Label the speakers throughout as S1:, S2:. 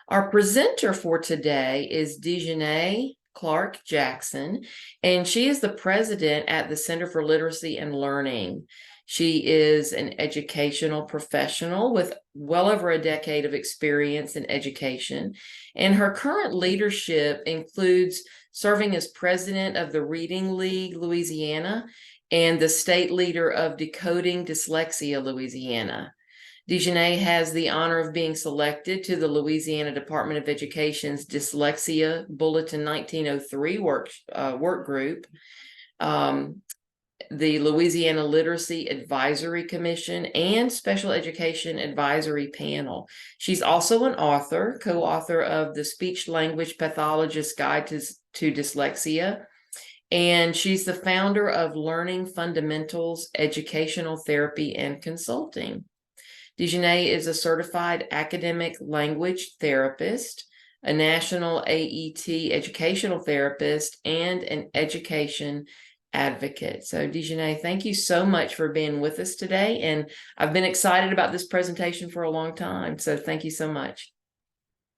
S1: Our presenter for today is Dejanay Clark Jackson, and she is the president at the Center for Literacy and Learning. She is an educational professional with well over a decade of experience in education, and her current leadership includes serving as president of the Reading League Louisiana and the state leader of Decoding Dyslexia Louisiana. Dejanay has the honor of being selected to the Louisiana Department of Education's Dyslexia Bulletin 1903 work group, um, the Louisiana Literacy Advisory Commission, and Special Education Advisory Panel. She's also an author, co-author of the Speech Language Pathologist's Guide to Dyslexia, and she's the founder of Learning Fundamentals, Educational Therapy, and Consulting. Dejanay is a certified academic language therapist, a national AET educational therapist, and an education advocate. So Dejanay, thank you so much for being with us today. And I've been excited about this presentation for a long time. So thank you so much.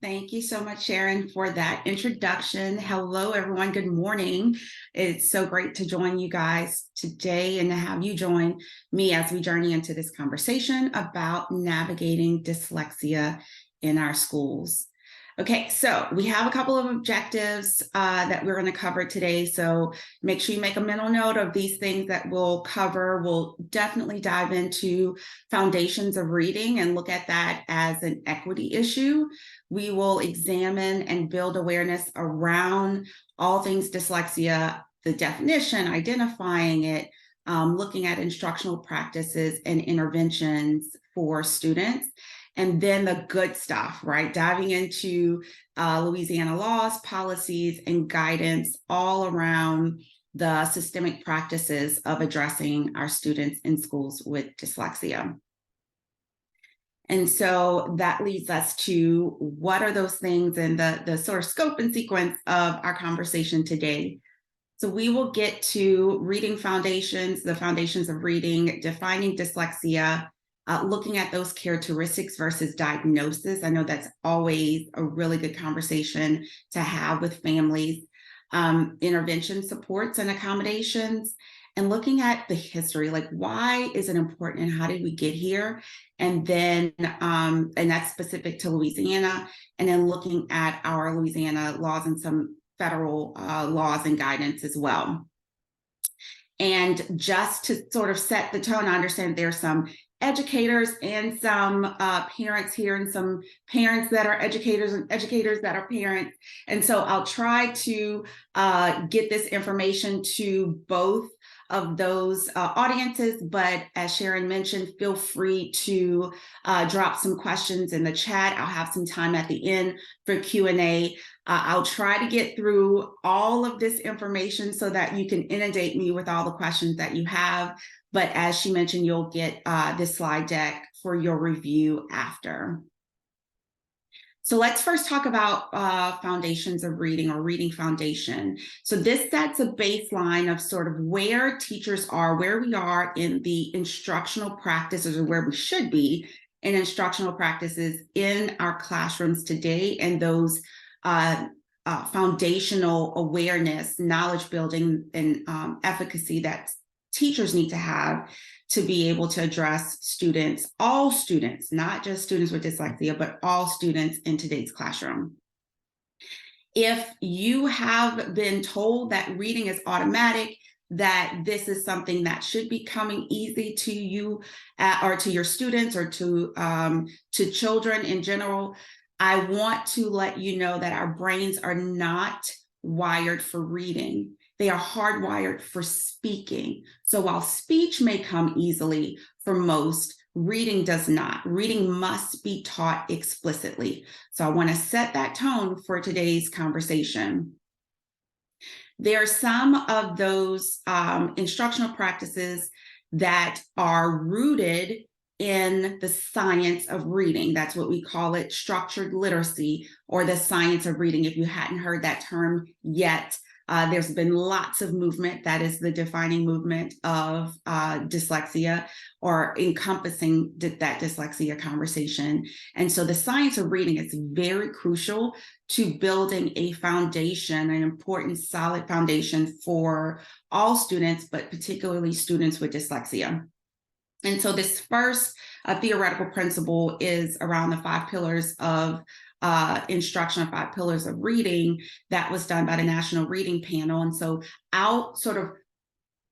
S2: Thank you so much, Sharon, for that introduction. Hello, everyone. Good morning. It's so great to join you guys today and to have you join me as we journey into this conversation about navigating dyslexia in our schools. Okay, so we have a couple of objectives that we're going to cover today. So make sure you make a mental note of these things that we'll cover. We'll definitely dive into foundations of reading and look at that as an equity issue. We will examine and build awareness around all things dyslexia, the definition, identifying it, looking at instructional practices and interventions for students. And then the good stuff, right? Diving into Louisiana laws, policies, and guidance all around the systemic practices of addressing our students in schools with dyslexia. And so that leads us to what are those things and the sort of scope and sequence of our conversation today. So we will get to reading foundations, the foundations of reading, defining dyslexia, looking at those characteristics versus diagnosis. I know that's always a really good conversation to have with families, intervention supports and accommodations, and looking at the history, like why is it important and how did we get here? And then, and that's specific to Louisiana, and then looking at our Louisiana laws and some federal laws and guidance as well. And just to sort of set the tone, I understand there's some educators and some parents here and some parents that are educators and educators that are parents. And so I'll try to get this information to both of those audiences, but as Sharon mentioned, feel free to drop some questions in the chat. I'll have some time at the end for Q&A. I'll try to get through all of this information so that you can inundate me with all the questions that you have. But as she mentioned, you'll get this slide deck for your review after. So let's first talk about foundations of reading or reading foundation. So this sets a baseline of sort of where teachers are, where we are in the instructional practices, or where we should be in instructional practices in our classrooms today, and those foundational awareness, knowledge building, and efficacy that teachers need to have to be able to address students, all students, not just students with dyslexia, but all students in today's classroom. If you have been told that reading is automatic, that this is something that should be coming easy to you or to your students or to children in general, I want to let you know that our brains are not wired for reading. They are hardwired for speaking. So while speech may come easily for most, reading does not. Reading must be taught explicitly. So I want to set that tone for today's conversation. There are some of those instructional practices that are rooted in the science of reading. That's what we call it, structured literacy, or the science of reading. If you hadn't heard that term yet, There's been lots of movement. That is the defining movement of dyslexia, or encompassing that dyslexia conversation. And so the science of reading is very crucial to building a foundation, an important, solid foundation for all students, but particularly students with dyslexia. And so this first theoretical principle is around the 5 pillars of instruction, 5 pillars of reading, that was done by the National Reading Panel. And so I'll sort of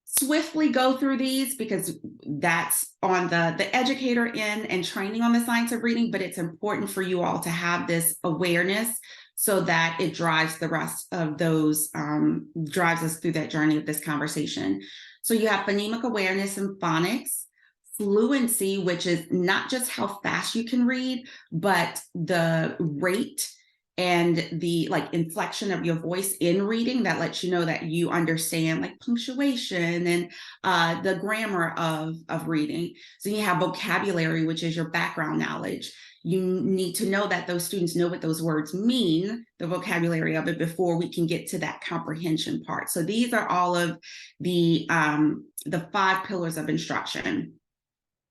S2: swiftly go through these because that's on the educator end and training on the science of reading, but it's important for you all to have this awareness so that it drives the rest of those, drives us through that journey of this conversation. So you have phonemic awareness and phonics, fluency, which is not just how fast you can read, but the rate and the inflection of your voice in reading that lets you know that you understand like punctuation and the grammar of reading. So you have vocabulary, which is your background knowledge. You need to know that those students know what those words mean, the vocabulary of it, before we can get to that comprehension part. So these are all of the 5 pillars of instruction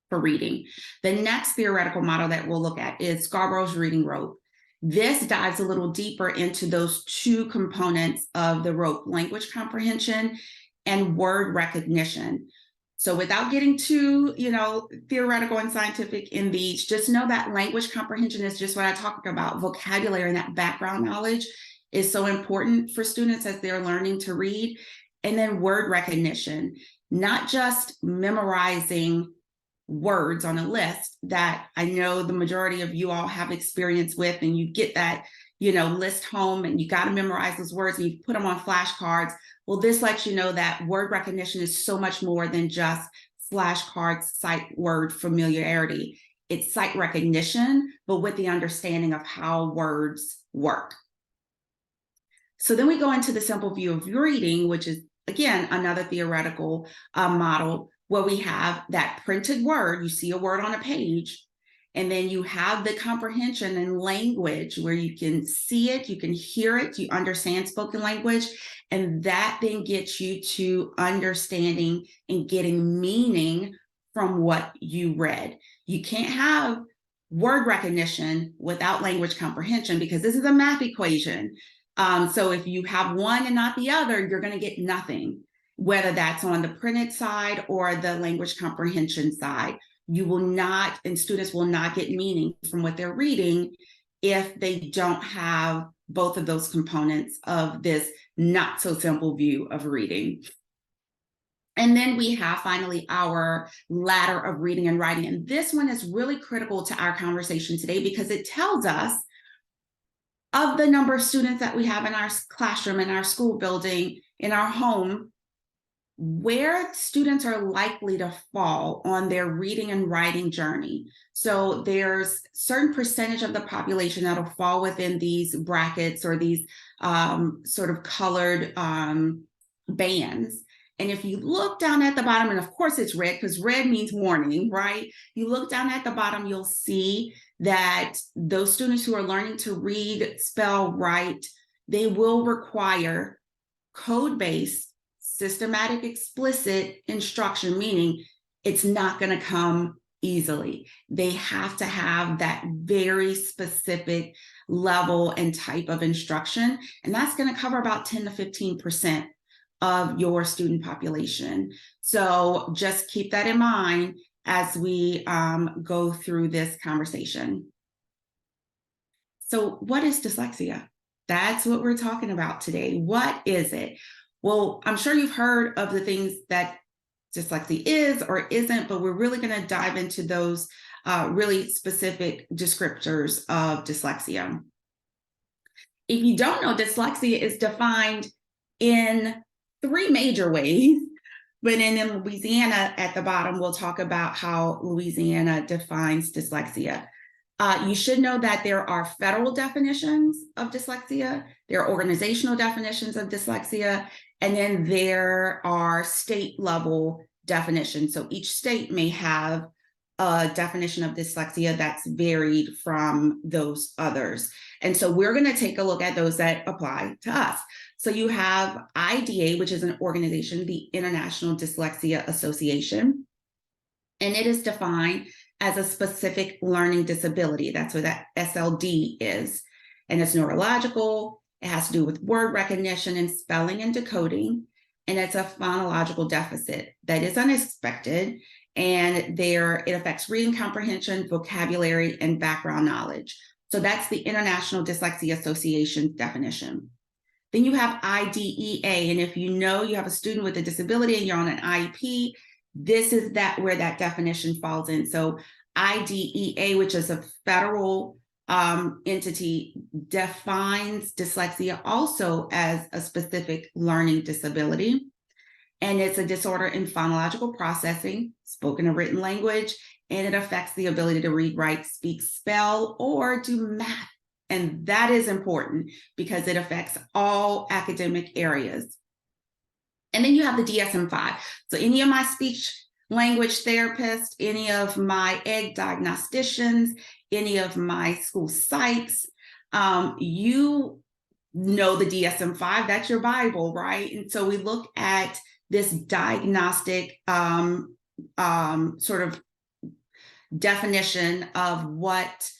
S2: for reading. The next theoretical model that we'll look at is Scarborough's reading rope. This dives a little deeper into those 2 components of the rope: language comprehension and word recognition. So without getting too, theoretical and scientific in these, just know that language comprehension is just what I talked about. Vocabulary and that background knowledge is so important for students as they're learning to read. And then word recognition, not just memorizing words on a list that I know the majority of you all have experience with, and you get that, list home and you got to memorize those words and you put them on flashcards. Well, this lets you know that word recognition is so much more than just flashcards, sight word familiarity. It's sight recognition, but with the understanding of how words work. So then we go into the simple view of reading, which is, again, another theoretical model, where we have that printed word. You see a word on a page, and then you have the comprehension and language where you can see it, you can hear it, you understand spoken language, and that then gets you to understanding and getting meaning from what you read. You can't have word recognition without language comprehension, because this is a math equation. So if you have one and not the other, you're going to get nothing. Whether that's on the printed side or the language comprehension side, you will not, and students will not get meaning from what they're reading if they don't have both of those components of this not so simple view of reading. And then we have finally our ladder of reading and writing. And this one is really critical to our conversation today, because it tells us of the number of students that we have in our classroom, in our school building, in our home, where students are likely to fall on their reading and writing journey. So there's certain percentage of the population that'll fall within these brackets or these sort of colored bands. And if you look down at the bottom, and of course it's red because red means warning, right? You look down at the bottom, you'll see that those students who are learning to read, spell, write, they will require code-based, systematic, explicit instruction, meaning it's not going to come easily. They have to have that very specific level and type of instruction, and that's going to cover about 10 to 15% of your student population. So just keep that in mind as we go through this conversation. So what is dyslexia? That's what we're talking about today. What is it? Well, I'm sure you've heard of the things that dyslexia is or isn't, but we're really going to dive into those really specific descriptors of dyslexia. If you don't know, dyslexia is defined in 3 major ways. But in Louisiana, at the bottom, we'll talk about how Louisiana defines dyslexia. You should know that there are federal definitions of dyslexia, there are organizational definitions of dyslexia, and then there are state level definitions. So each state may have a definition of dyslexia that's varied from those others. And so we're going to take a look at those that apply to us. So you have IDA, which is an organization, the International Dyslexia Association, and it is defined as a specific learning disability. That's what that SLD is. And it's neurological. It has to do with word recognition and spelling and decoding. And it's a phonological deficit that is unexpected. And it affects reading comprehension, vocabulary, and background knowledge. So that's the International Dyslexia Association definition. Then you have IDEA. And if you know you have a student with a disability and you're on an IEP, this is where that definition falls in. So IDEA, which is a federal entity, defines dyslexia also as a specific learning disability. And it's a disorder in phonological processing, spoken and written language, and it affects the ability to read, write, speak, spell, or do math. And that is important because it affects all academic areas. And then you have the DSM-5. So any of my speech language therapists, any of my EGG diagnosticians, any of my school psychs, you know the DSM-5, that's your Bible, right? And so we look at this diagnostic sort of definition of what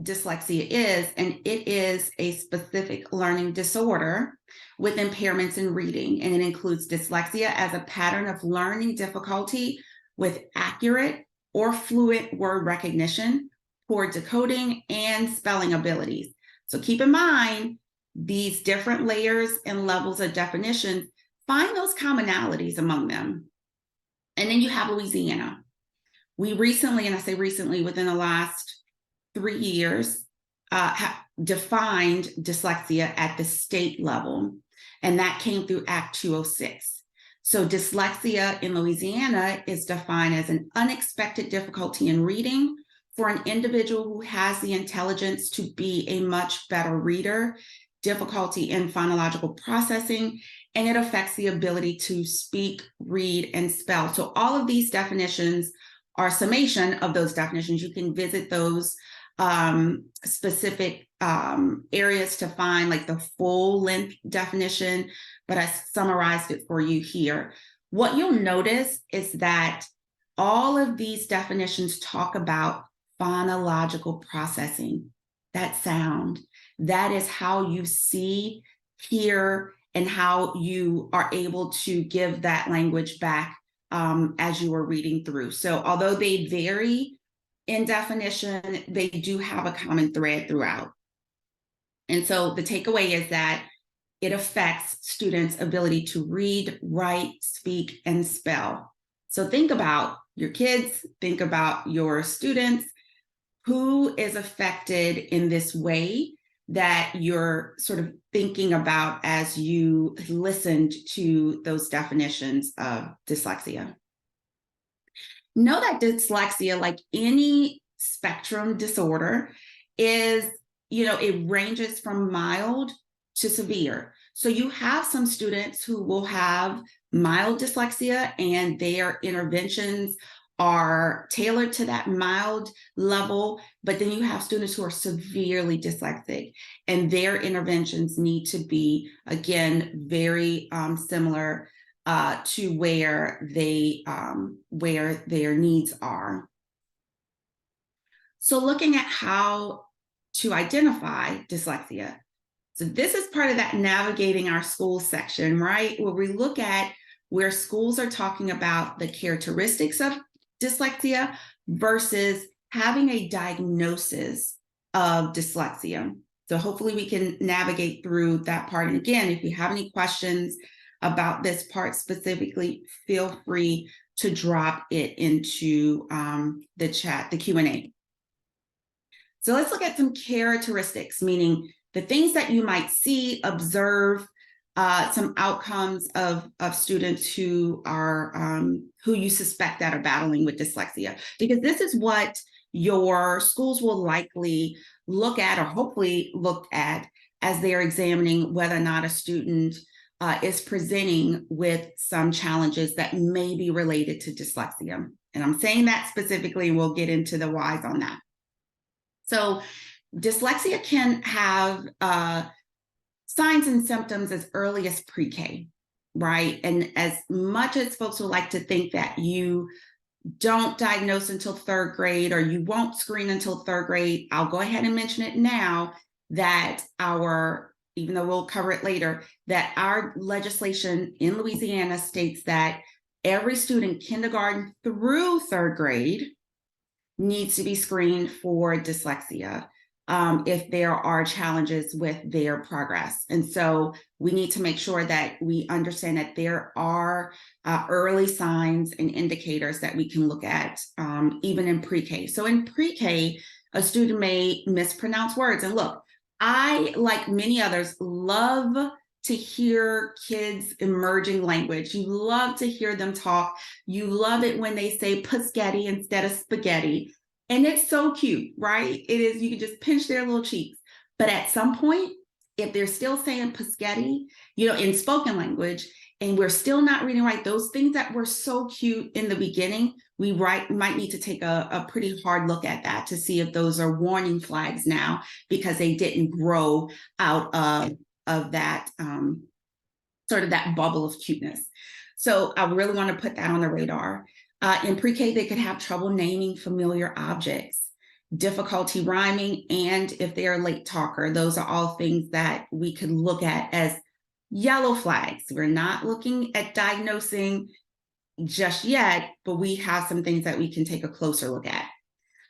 S2: dyslexia is, and it is a specific learning disorder with impairments in reading, and it includes dyslexia as a pattern of learning difficulty with accurate or fluent word recognition, poor decoding, and spelling abilities. So keep in mind these different layers and levels of definitions, find those commonalities among them. And then you have Louisiana. We recently, and I say recently, within the last 3 years, defined dyslexia at the state level, and that came through Act 206. So dyslexia in Louisiana is defined as an unexpected difficulty in reading for an individual who has the intelligence to be a much better reader, difficulty in phonological processing, and it affects the ability to speak, read, and spell. So all of these definitions are summation of those definitions. You can visit those specific areas to find like the full length definition, but I summarized it for you here. What you'll notice is that all of these definitions talk about phonological processing, that sound. That is how you see, hear, and how you are able to give that language back as you are reading through. So although they vary in definition, they do have a common thread throughout. And so the takeaway is that it affects students' ability to read, write, speak, and spell. So think about your kids, think about your students, who is affected in this way that you're sort of thinking about as you listened to those definitions of dyslexia. Know that dyslexia, like any spectrum disorder, is, it ranges from mild to severe. So you have some students who will have mild dyslexia and their interventions are tailored to that mild level, but then you have students who are severely dyslexic and their interventions need to be, again, very similar to where their needs are. So looking at how to identify dyslexia. So this is part of that navigating our schools section, right? Where we look at where schools are talking about the characteristics of dyslexia versus having a diagnosis of dyslexia. So hopefully we can navigate through that part. And again, if you have any questions about this part specifically, feel free to drop it into the chat, the Q&A. So let's look at some characteristics, meaning the things that you might see, observe, some outcomes of students who are who you suspect that are battling with dyslexia, because this is what your schools will likely look at or hopefully look at as they're examining whether or not a student is presenting with some challenges that may be related to dyslexia. And I'm saying that specifically, and we'll get into the whys on that. So dyslexia can have signs and symptoms as early as pre-K, right? And as much as folks would like to think that you don't diagnose until third grade or you won't screen until third grade, I'll go ahead and mention it now that even though we'll cover it later, that our legislation in Louisiana states that every student kindergarten through third grade needs to be screened for dyslexia if there are challenges with their progress. And so we need to make sure that we understand that there are early signs and indicators that we can look at even in pre-K. So in pre-K, a student may mispronounce words. And look, I, like many others, love to hear kids emerging language. You love to hear them talk. You love it when they say Pusketti instead of spaghetti. And it's so cute, right? It is, you can just pinch their little cheeks. But at some point, if they're still saying Pusketti, in spoken language, and we're still not reading right, those things that were so cute in the beginning, we might need to take a pretty hard look at that to see if those are warning flags now because they didn't grow out of that sort of that bubble of cuteness. So I really want to put that on the radar. In pre-K, they could have trouble naming familiar objects, difficulty rhyming, and if they are a late talker. Those are all things that we could look at as yellow flags. We're not looking at diagnosing just yet, but we have some things that we can take a closer look at.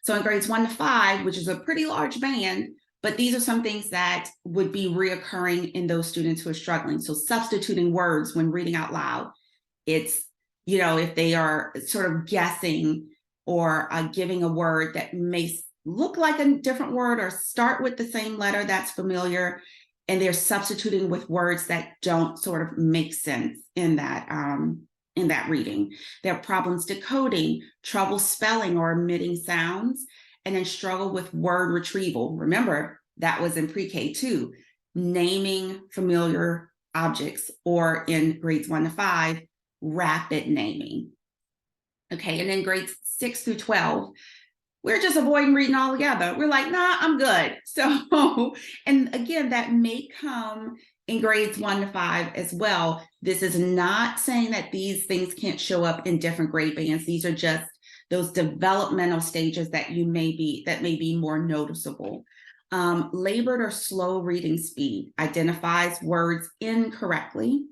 S2: So in grades 1 to 5, which is a pretty large band, but these are some things that would be reoccurring in those students who are struggling. So substituting words when reading out loud. It's, if they are sort of guessing or giving a word that may look like a different word or start with the same letter that's familiar, and they're substituting with words that don't sort of make sense in that reading. They have problems decoding, trouble spelling or omitting sounds, and then struggle with word retrieval. Remember, that was in pre-K too, naming familiar objects, or in grades 1 to 5, rapid naming. Okay, and then grades 6 through 12, we're just avoiding reading altogether. We're like, nah, I'm good. So, and again, that may come in grades 1 to 5 as well. This is not saying that these things can't show up in different grade bands. These are just those developmental stages that may be more noticeable. Labored or slow reading speed, identifies words incorrectly.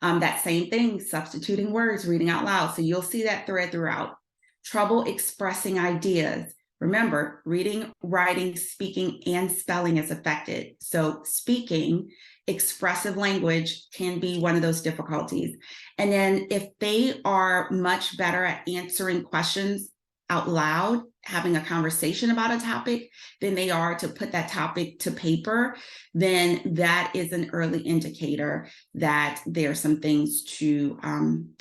S2: That same thing, substituting words, reading out loud. So you'll see that thread throughout. Trouble expressing ideas. Remember, reading, writing, speaking, and spelling is affected. So speaking, expressive language can be one of those difficulties. And then if they are much better at answering questions out loud, having a conversation about a topic than they are to put that topic to paper, then that is an early indicator that there are some things to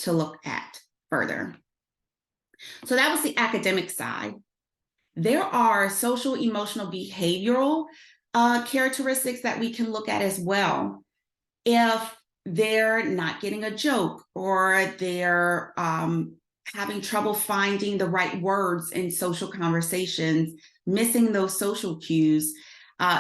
S2: look at further. So that was the academic side. There are social, emotional, behavioral characteristics that we can look at as well. If they're not getting a joke, or they're having trouble finding the right words in social conversations, missing those social cues,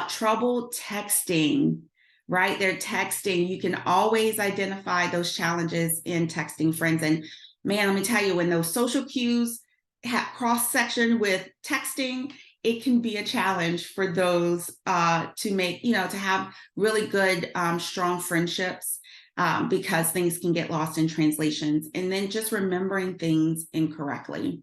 S2: trouble texting, right? They're texting. You can always identify those challenges in texting friends. And man, let me tell you, when those social cues cross-section with texting, it can be a challenge for those to make, to have really good, strong friendships, because things can get lost in translations, and then just remembering things incorrectly.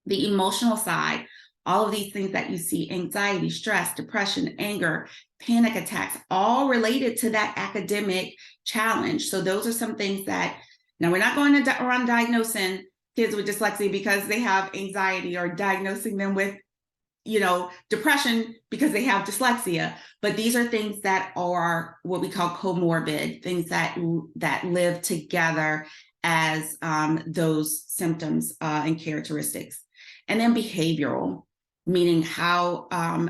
S2: The emotional side, all of these things that you see, anxiety, stress, depression, anger, panic attacks, all related to that academic challenge. So those are some things that, now we're not going around diagnosing kids with dyslexia because they have anxiety, or diagnosing them with depression because they have dyslexia. But these are things that are what we call comorbid, things that live together as those symptoms and characteristics. And then behavioral, meaning how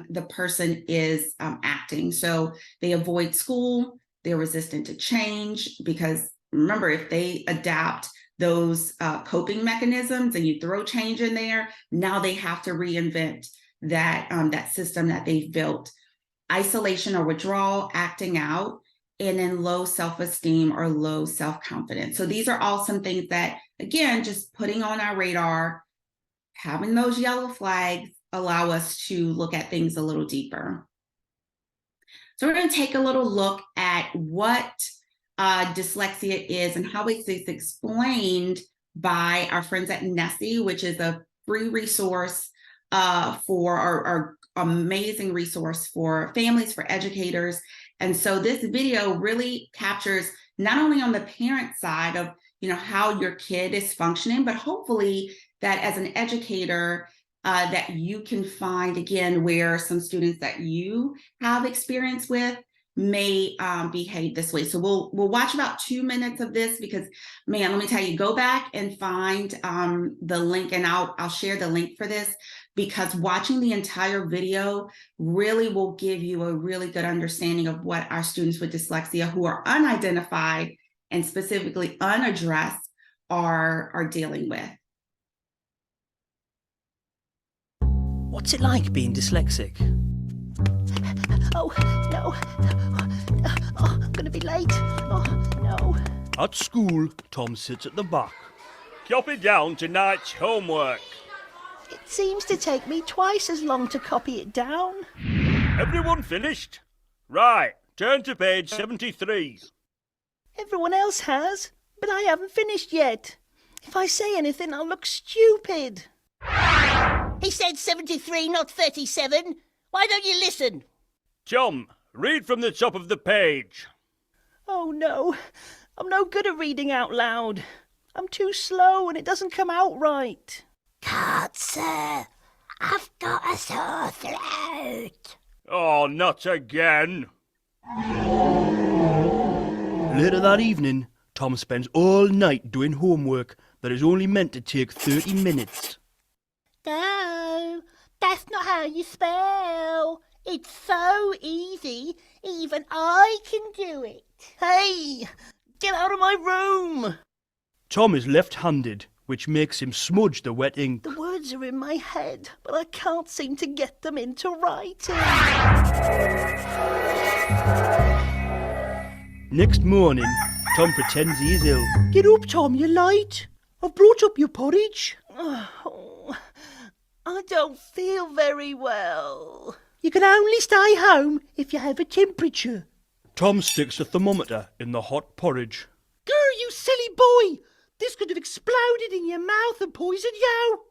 S2: the person is acting. So they avoid school, they're resistant to change, because remember, if they adapt those coping mechanisms and you throw change in there, now they have to reinvent that system that they've built. Isolation or withdrawal, acting out, and then low self-esteem or low self-confidence. So these are all some things that, again, just putting on our radar, having those yellow flags allow us to look at things a little deeper. So we're going to take a little look at what dyslexia is and how it's explained by our friends at Nessie, which is a free resource for our amazing resource for families, for educators. And so this video really captures not only on the parent side of how your kid is functioning, but hopefully that as an educator, that you can find, again, where some students that you have experience with may behave this way. So we'll watch about 2 minutes of this because, man, let me tell you, go back and find the link, and I'll share the link for this, because watching the entire video really will give you a really good understanding of what our students with dyslexia who are unidentified and specifically unaddressed are dealing with.
S3: What's it like being dyslexic?
S4: Oh, no. Oh, I'm going to be late. Oh, no.
S3: At school, Tom sits at the back.
S5: Copy down tonight's homework.
S4: It seems to take me twice as long to copy it down.
S5: Everyone finished? Right, turn to page 73.
S4: Everyone else has, but I haven't finished yet. If I say anything, I'll look stupid.
S6: He said 73, not 37. Why don't you listen?
S5: Tom, read from the top of the page.
S4: Oh, no. I'm no good at reading out loud. I'm too slow and it doesn't come out right.
S6: Can't, sir. I've got a sore throat.
S5: Oh, not again.
S3: Later that evening, Tom spends all night doing homework that is only meant to take 30 minutes.
S6: No, that's not how you spell. It's so easy, even I can do it.
S4: Hey, get out of my room.
S3: Tom is left-handed, which makes him smudge the wet ink.
S4: The words are in my head, but I can't seem to get them into writing.
S3: Next morning, Tom pretends he is ill.
S4: Get up, Tom, you're late. I've brought up your porridge. Oh, I don't feel very well. You can only stay home if you have a temperature.
S3: Tom sticks a thermometer in the hot porridge.
S4: Grr, you silly boy! This could have exploded in your mouth and poisoned you.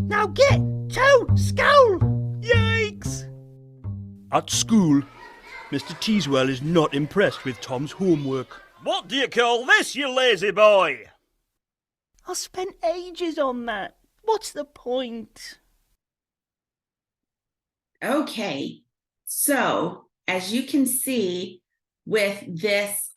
S4: Now get to school! Yikes!
S3: At school, Mr. Teaswell is not impressed with Tom's homework.
S5: What do you call this, you lazy boy?
S4: I spent ages on that. What's the point?
S2: Okay, so as you can see with this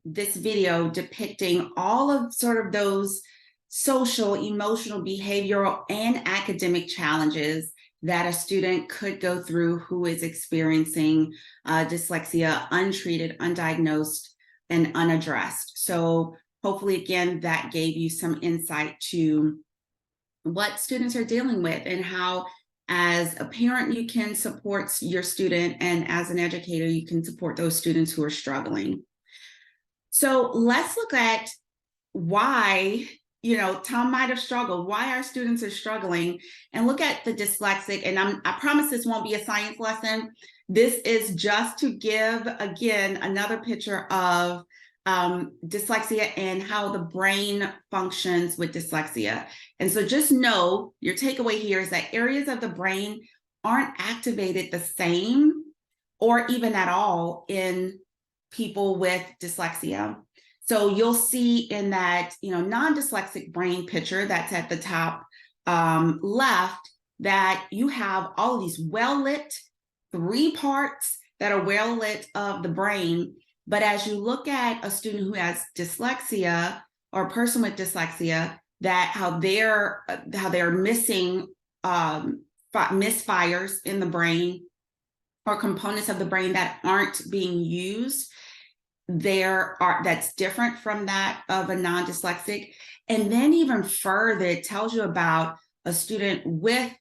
S2: this video depicting all of sort of those social, emotional, behavioral, and academic challenges that a student could go through who is experiencing dyslexia, untreated, undiagnosed, and unaddressed. So hopefully, again, that gave you some insight to what students are dealing with and how, as a parent, you can support your student, and as an educator, you can support those students who are struggling. So let's look at why, Tom might have struggled, why our students are struggling, and look at the dyslexic. And I promise this won't be a science lesson. This is just to give, again, another picture of dyslexia and how the brain functions with dyslexia. And so just know your takeaway here is that areas of the brain aren't activated the same or even at all in people with dyslexia. So you'll see in that non-dyslexic brain picture that's at the top left that you have all of these well-lit 3 parts that are well-lit of the brain. But as you look at a student who has dyslexia or a person with dyslexia, that how they're missing misfires in the brain or components of the brain that aren't being used, that's different from that of a non-dyslexic. And then even further, it tells you about a student with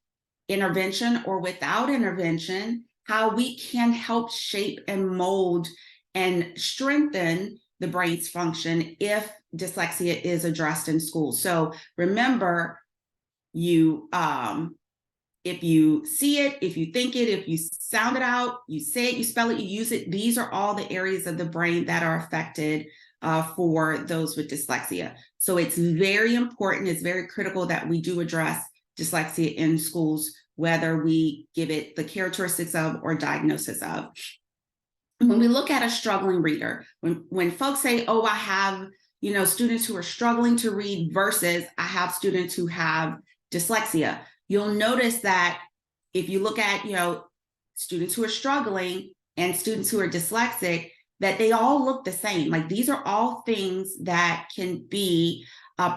S2: intervention or without intervention, how we can help shape and mold and strengthen the brain's function if dyslexia is addressed in school. So remember, if you see it, if you think it, if you sound it out, you say it, you spell it, you use it, these are all the areas of the brain that are affected for those with dyslexia. So it's very important, it's very critical that we do address dyslexia in schools, whether we give it the characteristics of or diagnosis of. When we look at a struggling reader, when folks say, oh, I have, students who are struggling to read versus I have students who have dyslexia, you'll notice that if you look at, students who are struggling and students who are dyslexic, that they all look the same. Like these are all things that can be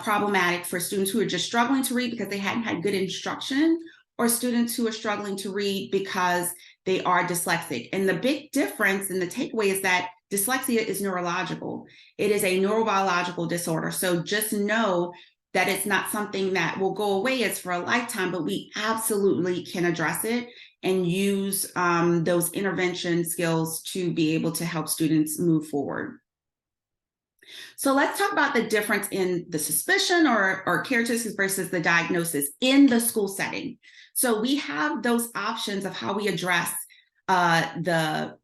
S2: problematic for students who are just struggling to read because they hadn't had good instruction, or students who are struggling to read because they are dyslexic. And the big difference and the takeaway is that dyslexia is neurological. It is a neurobiological disorder. So just know that it's not something that will go away. It's for a lifetime, but we absolutely can address it and use those intervention skills to be able to help students move forward. So let's talk about the difference in the suspicion or characteristics versus the diagnosis in the school setting. So we have those options of how we address the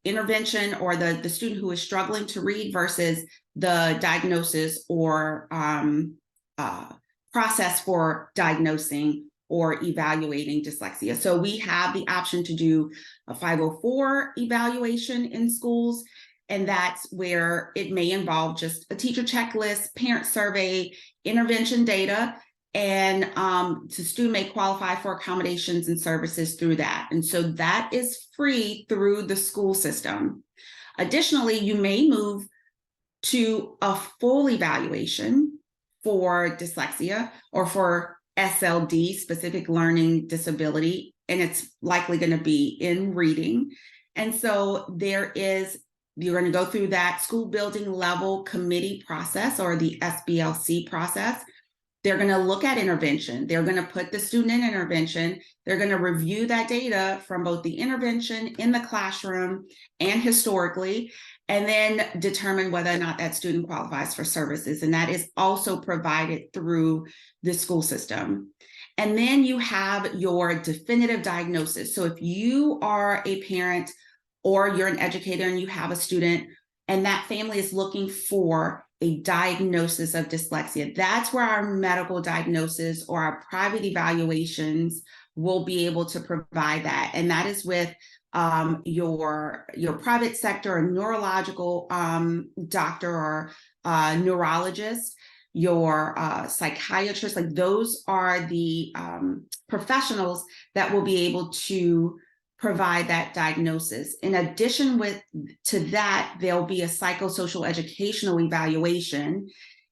S2: intervention or the student who is struggling to read versus the diagnosis or process for diagnosing or evaluating dyslexia. So we have the option to do a 504 evaluation in schools, and that's where it may involve just a teacher checklist, parent survey, intervention data, and the student may qualify for accommodations and services through that. And so that is free through the school system. Additionally, you may move to a full evaluation for dyslexia or for SLD, specific learning disability, and it's likely going to be in reading. And so you're going to go through that school building level committee process or the SBLC process. They're going to look at intervention. They're going to put the student in intervention. They're going to review that data from both the intervention in the classroom and historically, and then determine whether or not that student qualifies for services. And that is also provided through the school system. And then you have your definitive diagnosis. So if you are a parent or you're an educator and you have a student and that family is looking for a diagnosis of dyslexia, that's where our medical diagnosis or our private evaluations will be able to provide that. And that is with your private sector, a neurological doctor or neurologist, your psychiatrist. Like those are the professionals that will be able to provide that diagnosis. In addition to that, there'll be a psychosocial educational evaluation,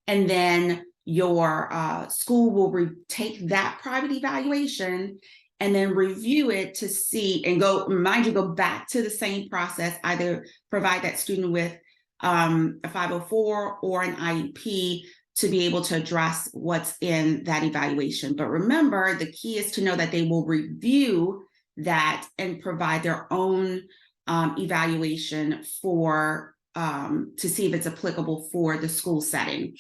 S2: and then your school will take that private evaluation and then review it to see and go back to the same process, either provide that student with a 504 or an IEP to be able to address what's in that evaluation. But remember, the key is to know that they will review that and provide their own evaluation for to see if it's applicable for the school setting.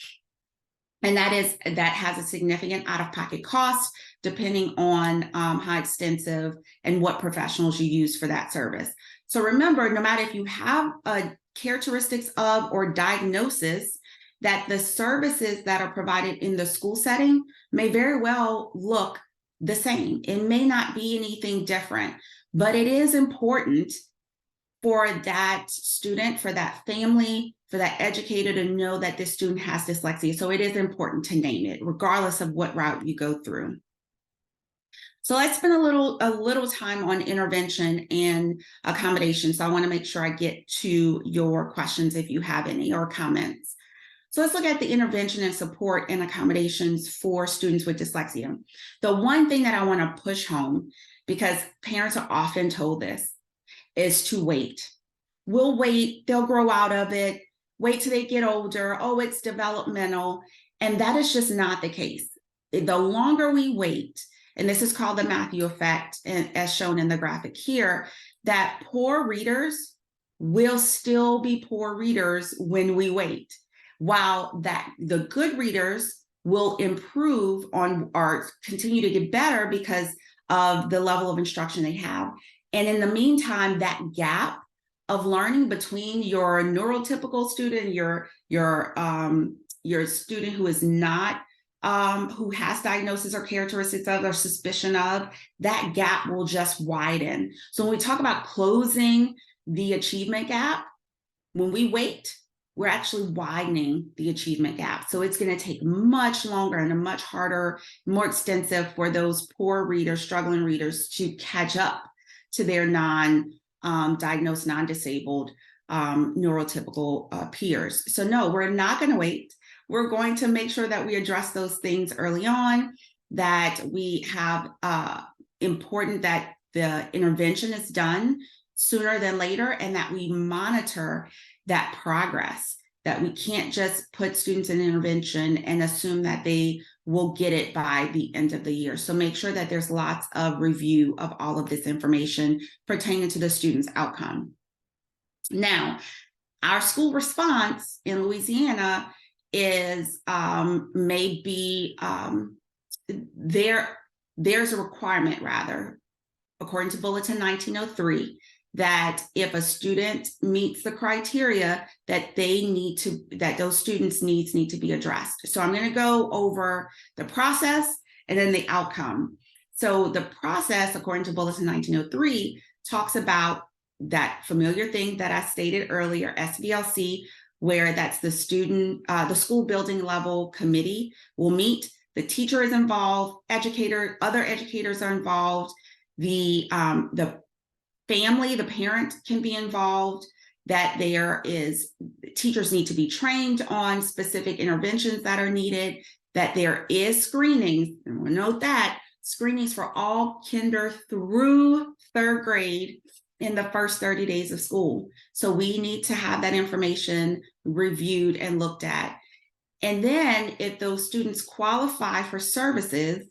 S2: And that has a significant out-of-pocket cost depending on how extensive and what professionals you use for that service. So remember, no matter if you have characteristics of or diagnosis, that the services that are provided in the school setting may very well look the same. It may not be anything different, but it is important for that student, for that family, for that educator to know that this student has dyslexia. So it is important to name it, regardless of what route you go through. So let's spend a little time on intervention and accommodation. So I want to make sure I get to your questions if you have any or comments. So let's look at the intervention and support and accommodations for students with dyslexia. The one thing that I want to push home, because parents are often told this, is to wait. we'll wait, they'll grow out of it, wait till they get older, oh, it's developmental. And that is just not the case. The longer we wait, and this is called the Matthew effect, and as shown in the graphic here, that poor readers will still be poor readers when we wait, while that the good readers will improve on or continue to get better because of the level of instruction they have. And in the meantime, that gap of learning between your neurotypical student, your student who is not who has diagnosis or characteristics of or suspicion of, that gap will just widen. So when we talk about closing the achievement gap, when we wait, we're actually widening the achievement gap. So it's going to take much longer and a much harder, more extensive for those poor readers, struggling readers to catch up to their non-diagnosed, non-disabled neurotypical peers. So no, we're not going to wait. We're going to make sure that we address those things early on, that we have important that the intervention is done sooner than later, and that we monitor that progress, that we can't just put students in intervention and assume that they will get it by the end of the year. So make sure that there's lots of review of all of this information pertaining to the student's outcome. Now, our school response in Louisiana is maybe there's a requirement, rather, according to Bulletin 1903, that if a student meets the criteria, that those students' needs need to be addressed. So I'm going to go over the process and then the outcome. So the process, according to Bulletin 1903, talks about that familiar thing that I stated earlier, SBLC, where that's the the school building level committee will meet. The teacher is involved, other educators are involved, the family, the parent can be involved, that teachers need to be trained on specific interventions that are needed, that there is screenings, and we'll note that, screenings for all kinder through third grade in the first 30 days of school. So we need to have that information reviewed and looked at. And then if those students qualify for services,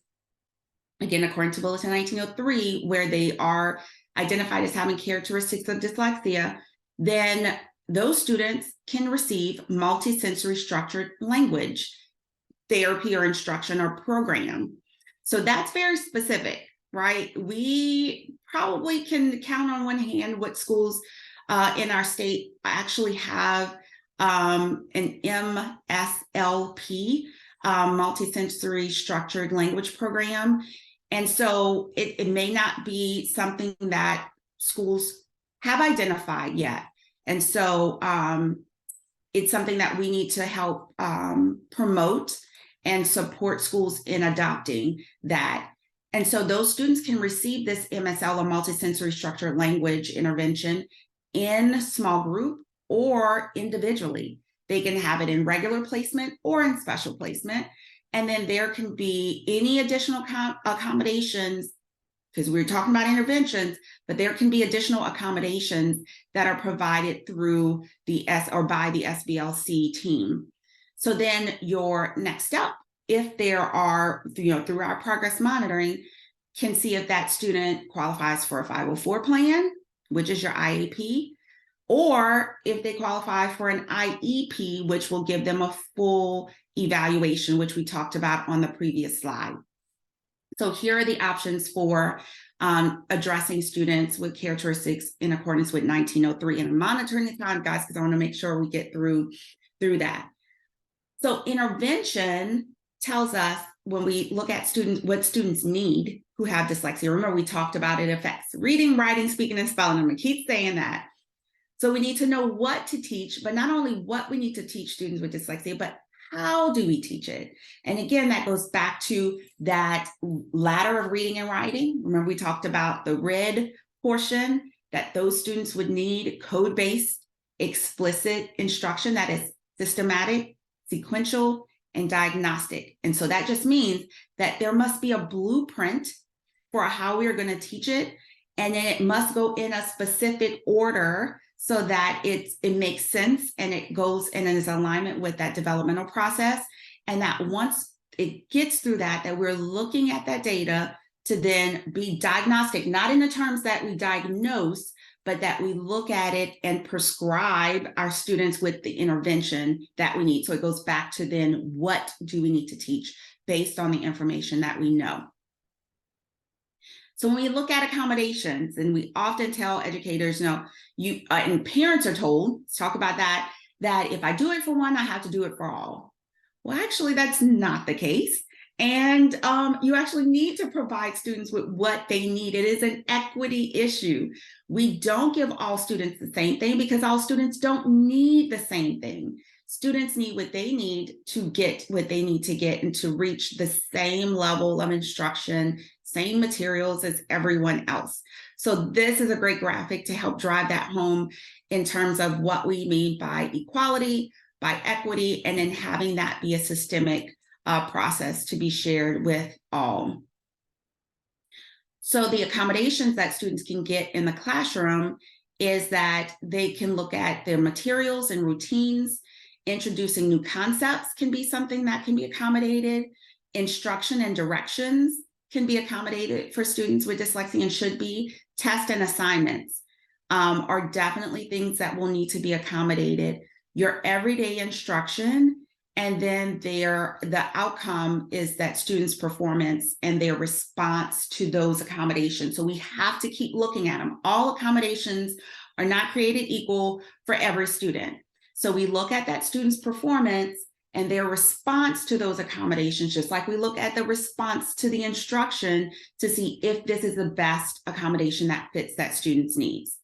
S2: again, according to Bulletin 1903, where they are identified as having characteristics of dyslexia, then those students can receive multisensory structured language therapy or instruction or program. So that's very specific, right? We probably can count on one hand what schools in our state actually have an MSLP, multisensory structured language program. And so it may not be something that schools have identified yet. And so it's something that we need to help promote and support schools in adopting that. And so those students can receive this MSL or multisensory structured language intervention in small group or individually. They can have it in regular placement or in special placement. And then there can be any additional accommodations, because we're talking about interventions, but there can be additional accommodations that are provided through the by the SBLC team. So then your next step, if there are, through our progress monitoring, can see if that student qualifies for a 504 plan, which is your IAP, or if they qualify for an IEP, which will give them a full evaluation, which we talked about on the previous slide. So here are the options for addressing students with characteristics in accordance with 1903. And I'm monitoring the time, guys, because I want to make sure we get through that. So intervention tells us, when we look at students, what students need who have dyslexia. Remember, we talked about it affects reading, writing, speaking, and spelling. I'm going to keep saying that. So we need to know what to teach, but not only what we need to teach students with dyslexia, but how do we teach it? And again, that goes back to that ladder of reading and writing. Remember, we talked about the red portion, that those students would need code-based, explicit instruction that is systematic, sequential, and diagnostic. And so that just means that there must be a blueprint for how we are going to teach it. And then it must go in a specific order so that it makes sense and it goes in and is alignment with that developmental process. And that once it gets through that we're looking at that data to then be diagnostic, not in the terms that we diagnose, but that we look at it and prescribe our students with the intervention that we need. So it goes back to then, what do we need to teach based on the information that we know? So when we look at accommodations, and we often tell educators, you and parents are told, let's talk about that if I do it for one, I have to do it for all. Well, actually, that's not the case. And you actually need to provide students with what they need. It is an equity issue. We don't give all students the same thing because all students don't need the same thing. Students need what they need to get what they need to get and to reach the same level of instruction, same materials as everyone else. So this is a great graphic to help drive that home in terms of what we mean by equality, by equity, and then having that be a systemic process to be shared with all. So the accommodations that students can get in the classroom is that they can look at their materials and routines. Introducing new concepts can be something that can be accommodated. Instruction and directions can be accommodated for students with dyslexia and should be. Tests and assignments are definitely things that will need to be accommodated. Your everyday instruction, and then the outcome is that students' performance and their response to those accommodations. So we have to keep looking at them. All accommodations are not created equal for every student. So we look at that student's performance and their response to those accommodations, just like we look at the response to the instruction to see if this is the best accommodation that fits that student's needs.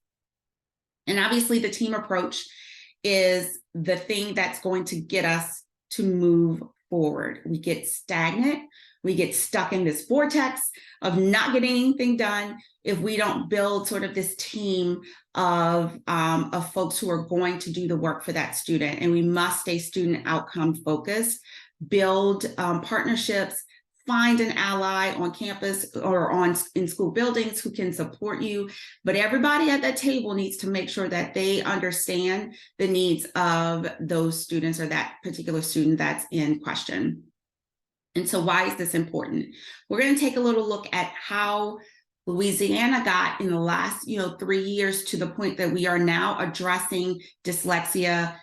S2: And obviously the team approach is the thing that's going to get us to move forward. We get stagnant, we get stuck in this vortex of not getting anything done if we don't build sort of this team of folks who are going to do the work for that student. And we must stay student outcome focused, build partnerships, find an ally on campus or in school buildings who can support you. But everybody at that table needs to make sure that they understand the needs of those students or that particular student that's in question. And so why is this important? We're going to take a little look at how Louisiana got in the last 3 years to the point that we are now addressing dyslexia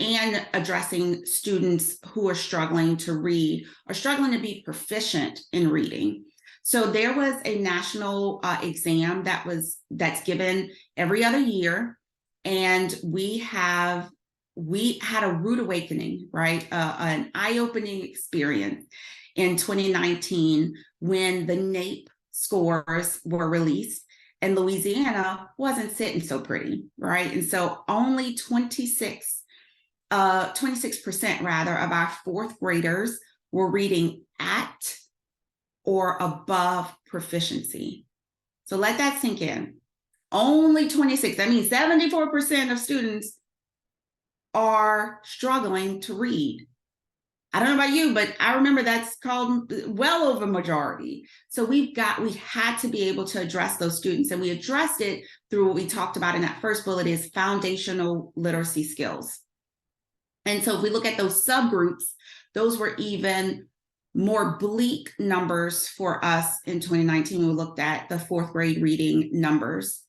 S2: and addressing students who are struggling to read or struggling to be proficient in reading. So there was a national exam that's given every other year, and we had a rude awakening, right? An eye-opening experience in 2019 when the NAEP scores were released. And Louisiana wasn't sitting so pretty, right? And so only 26% rather of our fourth graders were reading at or above proficiency. So let that sink in. Only 26, that means 74% of students are struggling to read. I don't know about you, but I remember that's called well over majority. So we had to be able to address those students, and we addressed it through what we talked about in that first bullet is foundational literacy skills. And so if we look at those subgroups, those were even more bleak numbers for us in 2019 when we looked at the fourth grade reading numbers.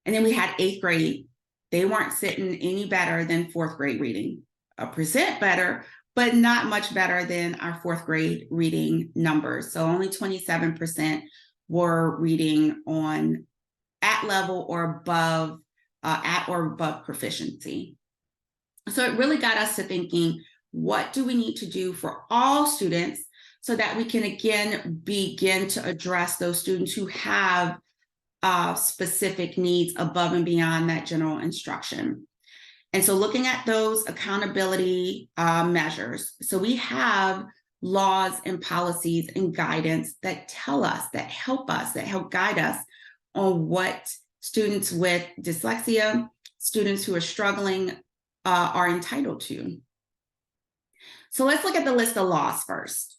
S2: And then we had eighth grade. They weren't sitting any better than fourth grade reading, 1% better, but not much better than our fourth grade reading numbers. So only 27% were reading on at level or above, at or above proficiency. So it really got us to thinking, what do we need to do for all students so that we can again begin to address those students who have specific needs above and beyond that general instruction. And so looking at those accountability measures. So we have laws and policies and guidance that tell us, that help guide us on what students with dyslexia, students who are struggling are entitled to. So let's look at the list of laws first.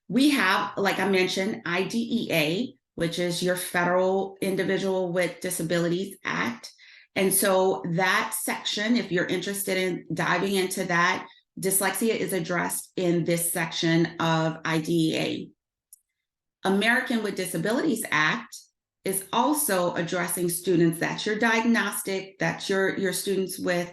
S2: We have, like I mentioned, IDEA, which is your Federal Individual with Disabilities Act. And so that section, if you're interested in diving into that, dyslexia is addressed in this section of IDEA. American with Disabilities Act is also addressing students. That's your diagnostic, that's your students with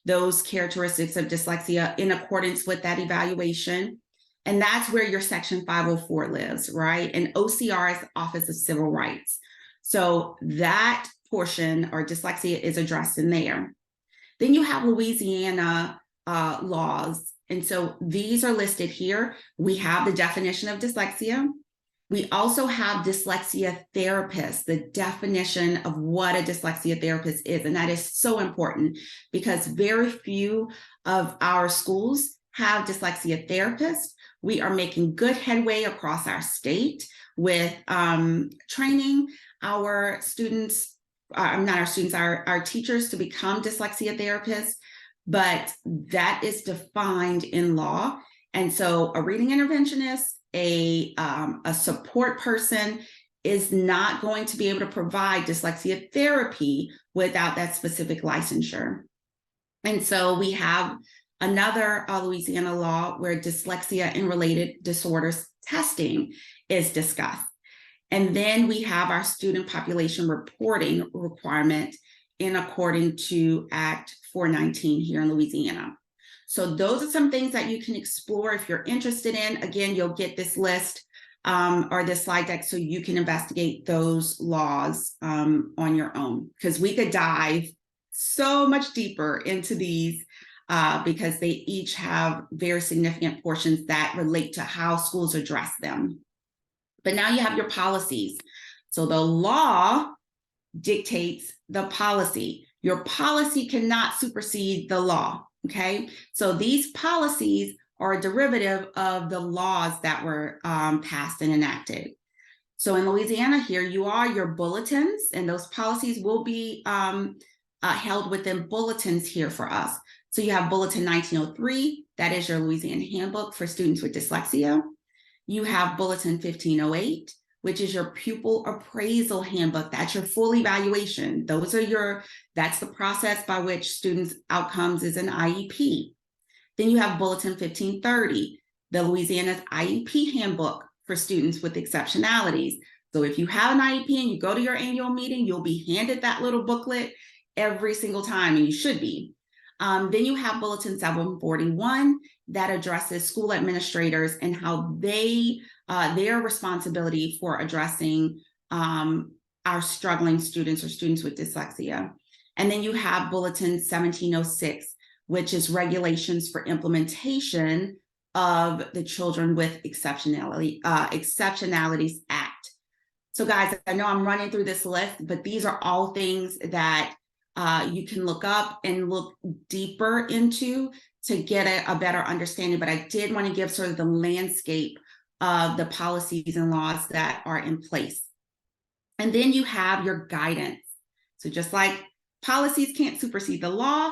S2: those characteristics of dyslexia in accordance with that evaluation. And that's where your Section 504 lives, right? And OCR is Office of Civil Rights. So that portion, or dyslexia, is addressed in there. Then you have Louisiana laws. And so these are listed here. We have the definition of dyslexia. We also have dyslexia therapists, the definition of what a dyslexia therapist is. And that is so important because very few of our schools have dyslexia therapists. We are making good headway across our state with training our students, our teachers to become dyslexia therapists, but that is defined in law. And so a reading interventionist, a support person is not going to be able to provide dyslexia therapy without that specific licensure. And so we have another Louisiana law where dyslexia and related disorders testing is discussed. And then we have our student population reporting requirement in according to Act 419 here in Louisiana. So those are some things that you can explore if you're interested in. Again, you'll get this list or this slide deck so you can investigate those laws on your own, because we could dive so much deeper into these because they each have very significant portions that relate to how schools address them. But now you have your policies. So the law dictates the policy. Your policy cannot supersede the law, okay? So these policies are a derivative of the laws that were passed and enacted. So in Louisiana here, you are your bulletins, and those policies will be held within bulletins here for us. So you have Bulletin 1903, that is your Louisiana Handbook for students with dyslexia. You have Bulletin 1508, which is your Pupil Appraisal Handbook. That's your full evaluation. That's the process by which students' outcomes is an IEP. Then you have Bulletin 1530, the Louisiana's IEP Handbook for students with exceptionalities. So if you have an IEP and you go to your annual meeting, you'll be handed that little booklet every single time, and you should be. Then you have Bulletin 741 that addresses school administrators and how their responsibility for addressing our struggling students or students with dyslexia. And then you have Bulletin 1706, which is regulations for implementation of the Children with Exceptionalities Act. So guys, I know I'm running through this list, but these are all things that you can look up and look deeper into to get a better understanding. But I did want to give sort of the landscape of the policies and laws that are in place. And then you have your guidance. So just like policies can't supersede the law,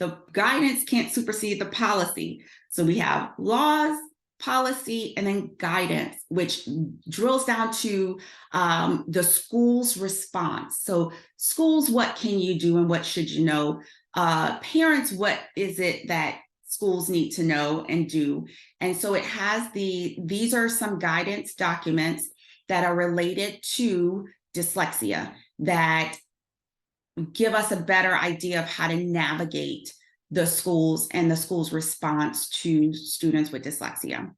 S2: the guidance can't supersede the policy. So we have laws, policy, and then guidance, which drills down to the school's response. So schools, what can you do and what should you know? Parents, what is it that schools need to know and do? And so it has these are some guidance documents that are related to dyslexia that give us a better idea of how to navigate the schools and the school's response to students with dyslexia.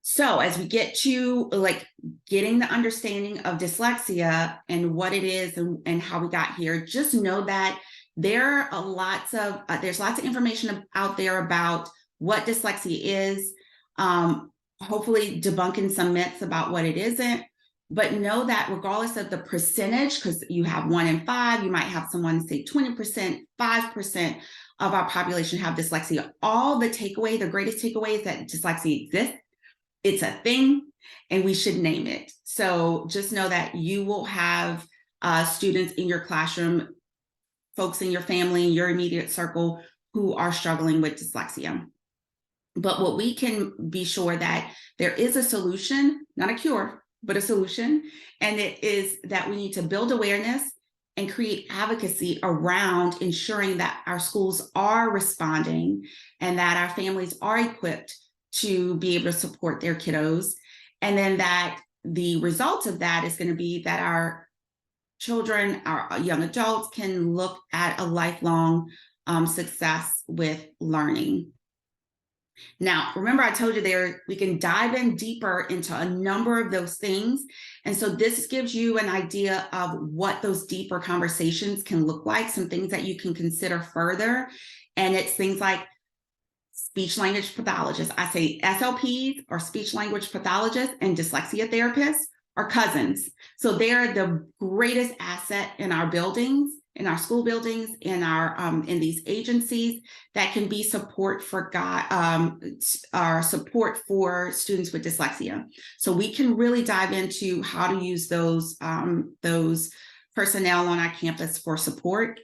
S2: So as we get to like getting the understanding of dyslexia and what it is and how we got here, just know that there's lots of information out there about what dyslexia is, hopefully debunking some myths about what it isn't. But know that regardless of the percentage, because you have 1 in 5, you might have someone say 20%, 5% of our population have dyslexia. The greatest takeaway is that dyslexia exists. It's a thing, and we should name it. So just know that you will have students in your classroom, folks in your family, in your immediate circle who are struggling with dyslexia. But what we can be sure that there is a solution, not a cure, but a solution. And it is that we need to build awareness and create advocacy around ensuring that our schools are responding and that our families are equipped to be able to support their kiddos. And then that the result of that is going to be that our children, our young adults can look at a lifelong success with learning. Now, remember I told you we can dive in deeper into a number of those things. And so this gives you an idea of what those deeper conversations can look like, some things that you can consider further. And it's things like speech language pathologists. I say SLPs or speech language pathologists and dyslexia therapists are cousins. So they're the greatest asset in our buildings, in our school buildings, in these agencies that can be support for our support for students with dyslexia. So we can really dive into how to use those personnel on our campus for support.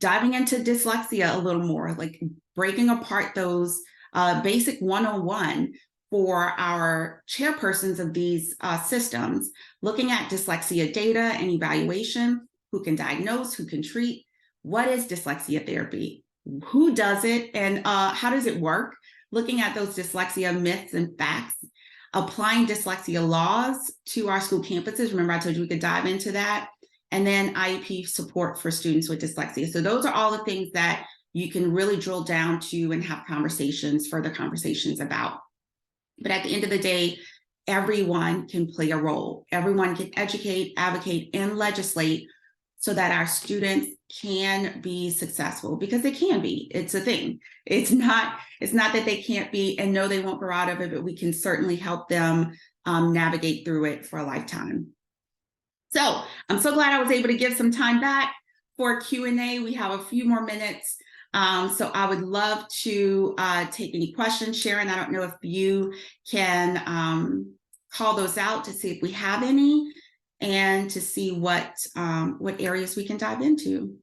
S2: Diving into dyslexia a little more, like breaking apart those basic 101 for our chairpersons of these systems, looking at dyslexia data and evaluation, who can diagnose, who can treat, what is dyslexia therapy, who does it, and how does it work, looking at those dyslexia myths and facts, applying dyslexia laws to our school campuses. Remember, I told you we could dive into that. And then IEP support for students with dyslexia. So those are all the things that you can really drill down to and have further conversations about. But at the end of the day, everyone can play a role. Everyone can educate, advocate, and legislate so that our students can be successful, because they can be. It's a thing. It's not that they can't be, and no, they won't grow out of it, but we can certainly help them navigate through it for a lifetime. So I'm so glad I was able to give some time back for Q&A. We have a few more minutes. So I would love to take any questions. Sharon, I don't know if you can call those out to see if we have any and to see what areas we can dive into.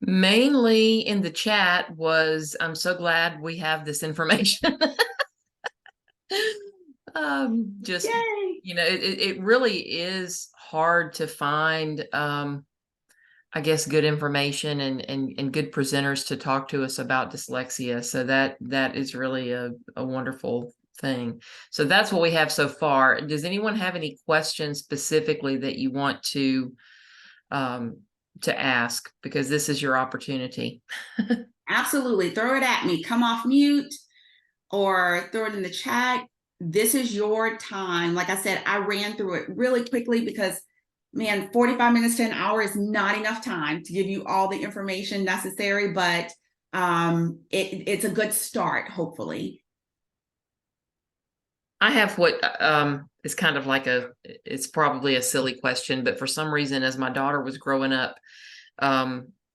S1: Mainly in the chat was, I'm so glad we have this information. Just,
S2: Yay!
S1: you know, it really is hard to find, I guess, good information and good presenters to talk to us about dyslexia. So that is really a wonderful thing. So that's what we have so far. Does anyone have any questions specifically that you want to ask? Because this is your opportunity.
S2: Absolutely. Throw it at me. Come off mute or throw it in the chat. This is your time. Like I said, I ran through it really quickly because, man, 45 minutes to an hour is not enough time to give you all the information necessary, but it's a good start, hopefully. I
S1: have what is kind of like it's probably a silly question, but for some reason, as my daughter was growing up,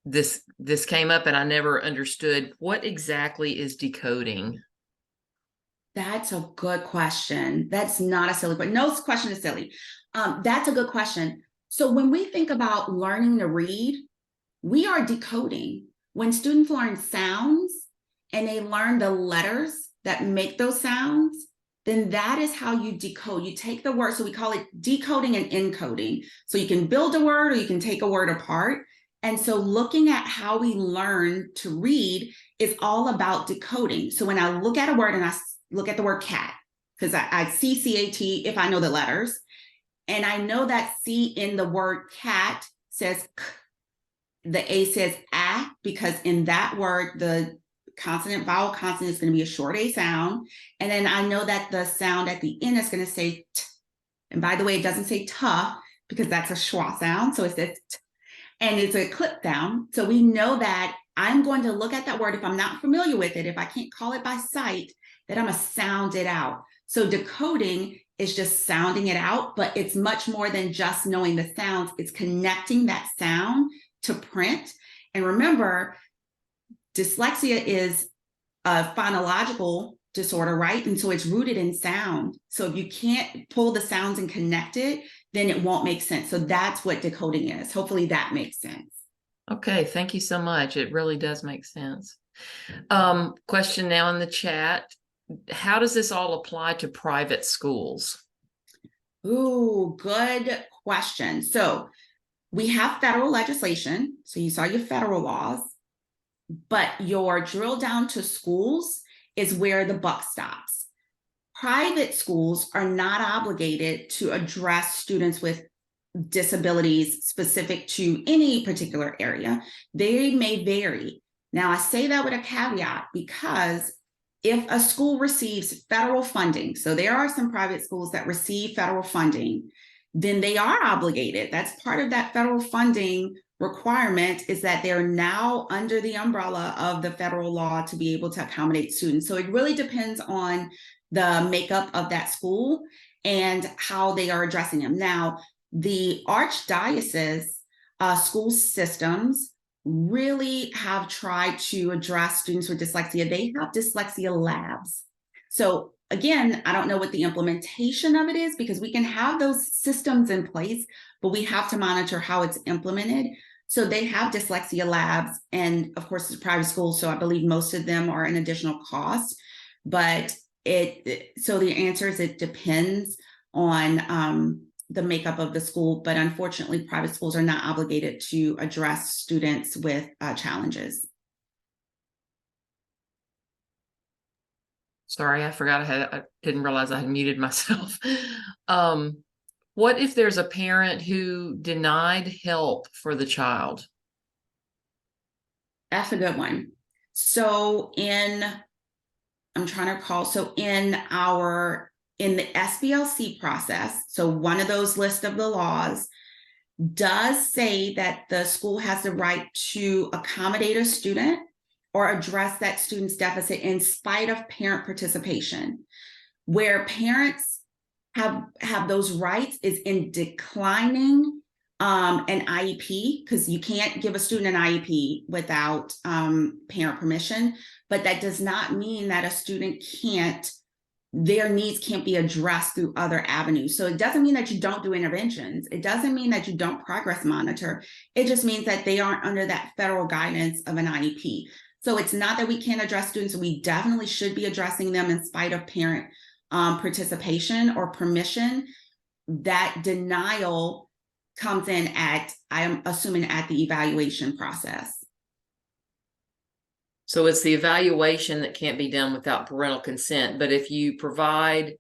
S1: this came up and I never understood, what exactly is decoding?
S2: That's a good question. That's not a silly question. No question is silly. That's a good question. So when we think about learning to read, we are decoding. When students learn sounds and they learn the letters that make those sounds, then that is how you decode. You take the word, so we call it decoding and encoding. So you can build a word or you can take a word apart. And so looking at how we learn to read is all about decoding. So when I look at a word and I look at the word cat, because I see C-A-T if I know the letters, and I know that C in the word cat says k, the A says a, because in that word, the vowel consonant is going to be a short A sound. And then I know that the sound at the end is going to say t. And by the way, it doesn't say ta because that's a schwa sound. So it says t, and it's a clip down. So we know that I'm going to look at that word. If I'm not familiar with it, if I can't call it by sight, that I'm going to sound it out. So decoding is just sounding it out, but it's much more than just knowing the sounds. It's connecting that sound to print. And remember, dyslexia is a phonological disorder, right? And so it's rooted in sound. So if you can't pull the sounds and connect it, then it won't make sense. So that's what decoding is. Hopefully that makes sense.
S1: Okay, thank you so much. It really does make sense. Question now in the chat. How does this all apply to private schools?
S2: Ooh, good question. So we have federal legislation. So you saw your federal laws, but your drill down to schools is where the buck stops. Private schools are not obligated to address students with disabilities specific to any particular area. They may vary. Now, I say that with a caveat because if a school receives federal funding, so there are some private schools that receive federal funding, then they are obligated. That's part of that federal funding requirement, is that they're now under the umbrella of the federal law to be able to accommodate students. So it really depends on the makeup of that school and how they are addressing them. Now, the archdiocese school systems really have tried to address students with dyslexia. They have dyslexia labs. So again, I don't know what the implementation of it is, because we can have those systems in place, but we have to monitor how it's implemented. So they have dyslexia labs, and of course it's a private school, so I believe most of them are an additional cost. But so the answer is it depends on the makeup of the school, but unfortunately private schools are not obligated to address students with challenges.
S1: Sorry, I forgot I didn't realize I had muted myself. What if there's a parent who denied help for the child?
S2: That's a good one. So I'm trying to recall, so in the SBLC process, so one of those lists of the laws does say that the school has the right to accommodate a student or address that student's deficit in spite of parent participation. Where parents have those rights is in declining an IEP, because you can't give a student an IEP without parent permission, but that does not mean that a student their needs can't be addressed through other avenues. So it doesn't mean that you don't do interventions. It doesn't mean that you don't progress monitor. It just means that they aren't under that federal guidance of an IEP. So it's not that we can't address students. We definitely should be addressing them in spite of parent participation or permission. That denial comes in I'm assuming at the evaluation process.
S1: So it's the evaluation that can't be done without parental consent. But if you provide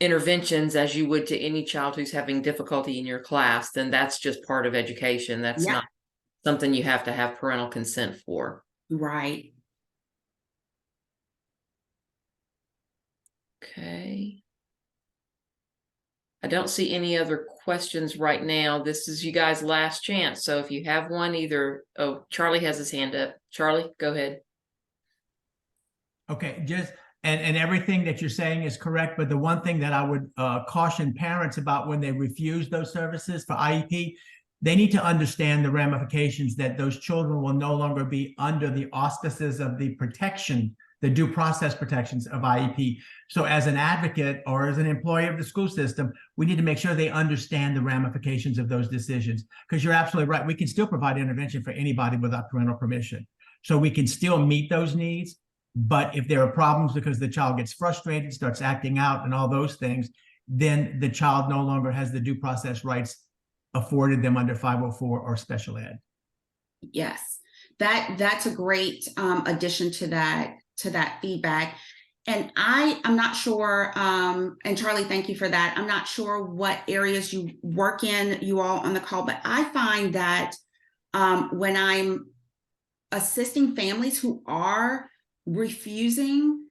S1: interventions as you would to any child who's having difficulty in your class, then that's just part of education. That's not something you have to have parental consent for.
S2: Right.
S1: Okay. I don't see any other questions right now. This is you guys' last chance. So if you have one, Charlie has his hand up. Charlie, go ahead.
S7: Okay, and everything that you're saying is correct, but the one thing that I would caution parents about when they refuse those services for IEP, they need to understand the ramifications that those children will no longer be under the auspices of the protection, the due process protections of IEP. So as an advocate or as an employee of the school system, we need to make sure they understand the ramifications of those decisions, because you're absolutely right. We can still provide intervention for anybody without parental permission. So we can still meet those needs. But if there are problems because the child gets frustrated, starts acting out and all those things, then the child no longer has the due process rights afforded them under 504 or special ed.
S2: Yes, that's a great addition to that feedback. And I'm not sure, and Charlie, thank you for that. I'm not sure what areas you work in, you all on the call, but I find that when I'm assisting families who are refusing,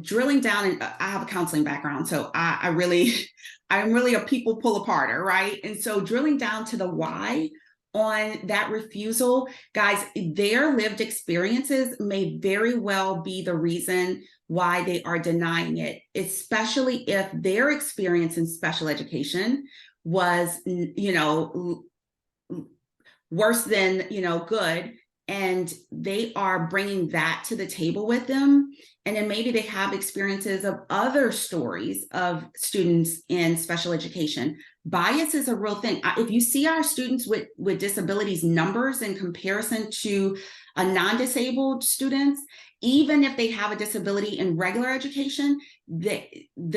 S2: drilling down, and I have a counseling background, so I'm really a people pull aparter, right? And so drilling down to the why on that refusal, guys, their lived experiences may very well be the reason why they are denying it, especially if their experience in special education was, worse than, good. And they are bringing that to the table with them. And then maybe they have experiences of other stories of students in special education. bias is a real thing. If you see our students with disabilities numbers in comparison to a non-disabled students, even if they have a disability in regular education, the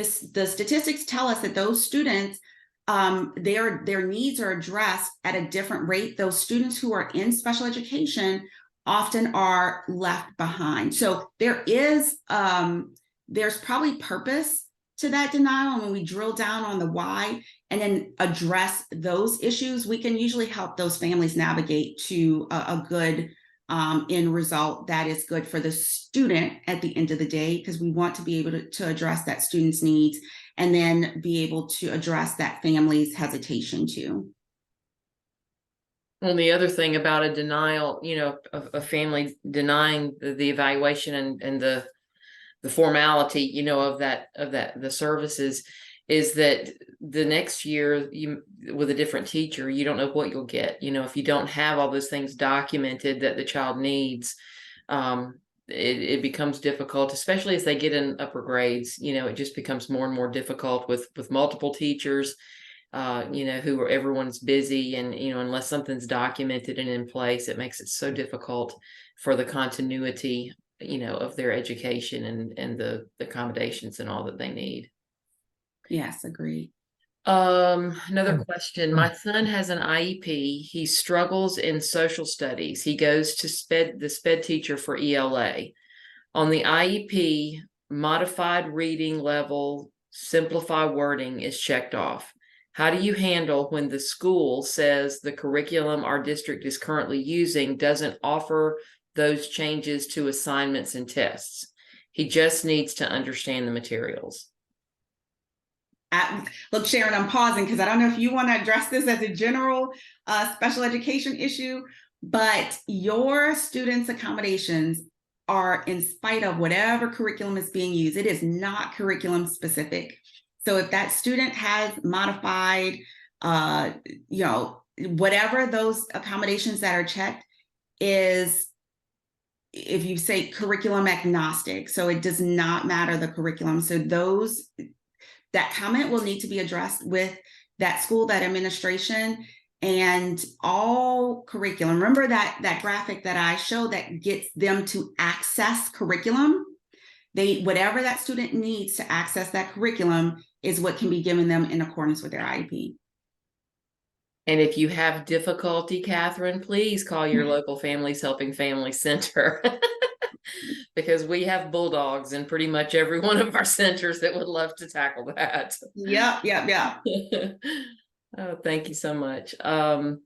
S2: statistics tell us that those students, their needs are addressed at a different rate. Those students who are in special education often are left behind. So there's probably purpose to that denial. And when we drill down on the why and then address those issues, we can usually help those families navigate to a good end result that is good for the student at the end of the day, because we want to be able to address that student's needs and then be able to address that family's hesitation too.
S1: Well, the other thing about a denial, a family denying the evaluation and the formality, of the services, is that the next year with a different teacher, you don't know what you'll get. If you don't have all those things documented that the child needs, it becomes difficult, especially as they get in upper grades. It just becomes more and more difficult with multiple teachers. Everyone's busy, and unless something's documented and in place, it makes it so difficult for the continuity of their education and the accommodations and all that they need.
S2: Yes, agreed.
S1: Another question. My son has an IEP. He struggles in social studies. He goes to the SPED teacher for ELA. On the IEP, modified reading level, simplify wording is checked off. How do you handle when the school says the curriculum our district is currently using doesn't offer those changes to assignments and tests? He just needs to understand the materials.
S2: Look, Sharon, I'm pausing because I don't know if you want to address this as a general special education issue, but your students' accommodations are in spite of whatever curriculum is being used. It is not curriculum specific. So if that student has modified, whatever those accommodations that are checked is, if you say curriculum agnostic, so it does not matter the curriculum. So that comment will need to be addressed with that school, that administration, and all curriculum. Remember that graphic that I showed that gets them to access curriculum? Whatever that student needs to access that curriculum is what can be given them in accordance with their IEP.
S1: And if you have difficulty, Catherine, please call your local Families Helping Family Center. Because we have bulldogs in pretty much every one of our centers that would love to tackle that.
S2: Yeah.
S1: Oh, thank you so much. Doesn't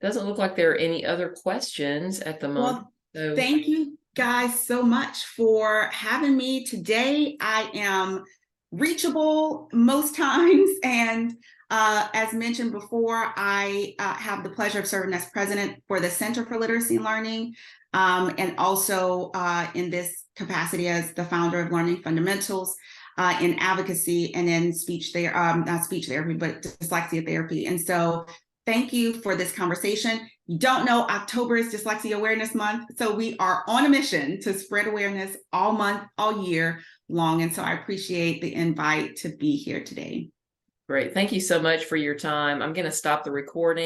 S1: look like there are any other questions at the moment.
S2: Well, thank you guys so much for having me today. I am reachable most times, and as mentioned before, I have the pleasure of serving as president for the Center for Literacy and Learning, and also in this capacity as the founder of Learning Fundamentals in advocacy and in not speech therapy, but dyslexia therapy. And so thank you for this conversation. You don't know, October is Dyslexia Awareness Month. So we are on a mission to spread awareness all month, all year long. And so I appreciate the invite to be here today.
S1: Great. Thank you so much for your time. I'm going to stop the recording.